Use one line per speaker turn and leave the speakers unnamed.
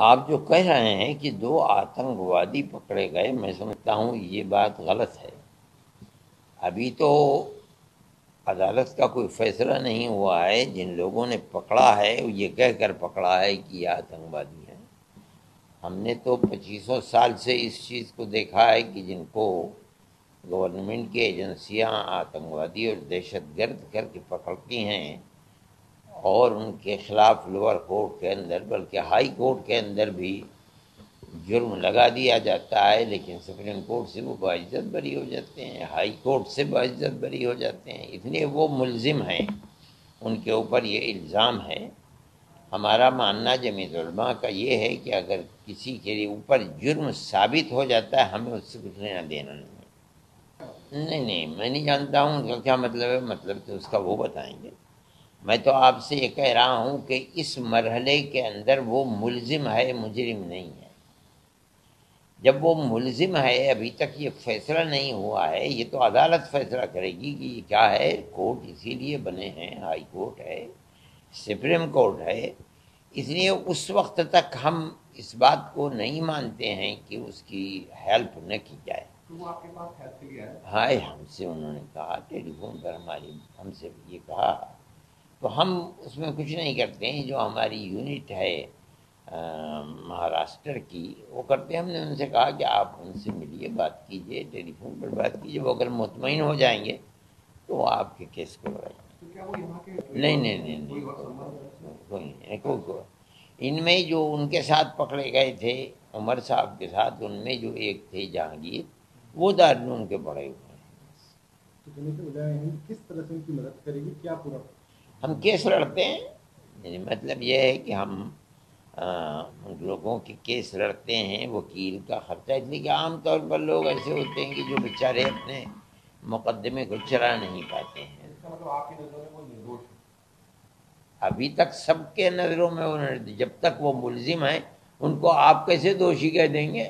آپ جو کہہ رہے ہیں کہ 2 آتنکوادی پکڑے گئے، میں سمجھتا ہوں یہ بات غلط ہے۔ ابھی تو عدالت کا کوئی فیصلہ نہیں ہوا ہے۔ جن لوگوں نے پکڑا ہے یہ کہہ کر پکڑا ہے کہ یہ آتنکوادی ہیں۔ ہم نے تو 2500 سال سے اس چیز کو دیکھا ہے کہ جن کو گورنمنٹ کی ایجنسیاں آتنکوادی اور دہشت گرد کر کے پکڑتی ہیں اور ان کے خلاف لوور کورٹ کے اندر بلکہ ہائی کورٹ کے اندر بھی جرم لگا دیا جاتا ہے، لیکن سپریم کورٹ سے وہ باعزت بری ہو جاتے ہیں، ہائی کورٹ سے باعزت بری ہو جاتے ہیں، اس لیے وہ ملزم ہیں، ان کے اوپر یہ الزام ہے۔ ہمارا ماننا جمعیت علماء کا یہ ہے کہ اگر کسی کے اوپر جرم ثابت ہو جاتا ہے ہمیں اس سے کچھ لینا دینا نہیں ہے۔ نہیں میں نہیں جانتا ہوں اس کا کیا مطلب ہے، مطلب تو اس کا وہ بتائیں گے۔ میں تو آپ سے یہ کہہ رہا ہوں کہ اس مرحلے کے اندر وہ ملزم ہے، مجرم نہیں ہے۔ جب وہ ملزم ہے، ابھی تک یہ فیصلہ نہیں ہوا ہے، یہ تو عدالت فیصلہ کرے گی کہ یہ کیا ہے۔ کورٹ اسی لیے بنے ہیں، ہائی کورٹ ہے، سپریم کورٹ ہے، اس لیے اس وقت تک ہم اس بات کو نہیں مانتے ہیں کہ اس کی ہیلپ نہ کی جائے۔
وہ آپ کے پاس ہیلپ کے لیے آئے؟
ہائے، ہم سے انہوں نے کہا ٹیلی فون پر ہم سے یہ کہا، تو ہم اس میں کچھ نہیں کرتے ہیں۔ جو ہماری یونٹ ہے مہاراشٹر کی، وہ کرتے ہیں۔ ہم نے ان سے کہا کہ آپ ان سے ملیے، بات کیجئے، ٹیلی فون پر بات کیجئے، وہ اگر مطمئن ہو جائیں گے تو وہ آپ کے کیس کو لڑائیں گے۔
تو کیا وہ یہاں کے
نہیں کوئی نہیں، کوئی ان میں جو ان کے ساتھ پکڑے گئے تھے عمر صاحب کے ساتھ، ان میں جو ایک تھے جہانگیر، وہ دارالعلوم کے پڑھے ہوئے ہیں۔
تو جمعیت علماء ہند کس طرح سے ان کی مدد کرے گی؟ کیا پورا
ہم کیس لڑتے ہیں، یعنی مطلب یہ ہے کہ ہم ان لوگوں کے کیس لڑتے ہیں، وکیل کا خرچہ، اس لیے کہ عام طور پر لوگ ایسے ہوتے ہیں کہ جو بیچارے اپنے مقدمے کو چلا نہیں پاتے ہیں۔
اس کا مطلب آپ کی نظروں میں وہ نردوش ہے؟
ابھی تک سب کے نظروں میں جب تک وہ ملزم ہیں ان کو آپ کیسے دوشی کہہ دیں گے؟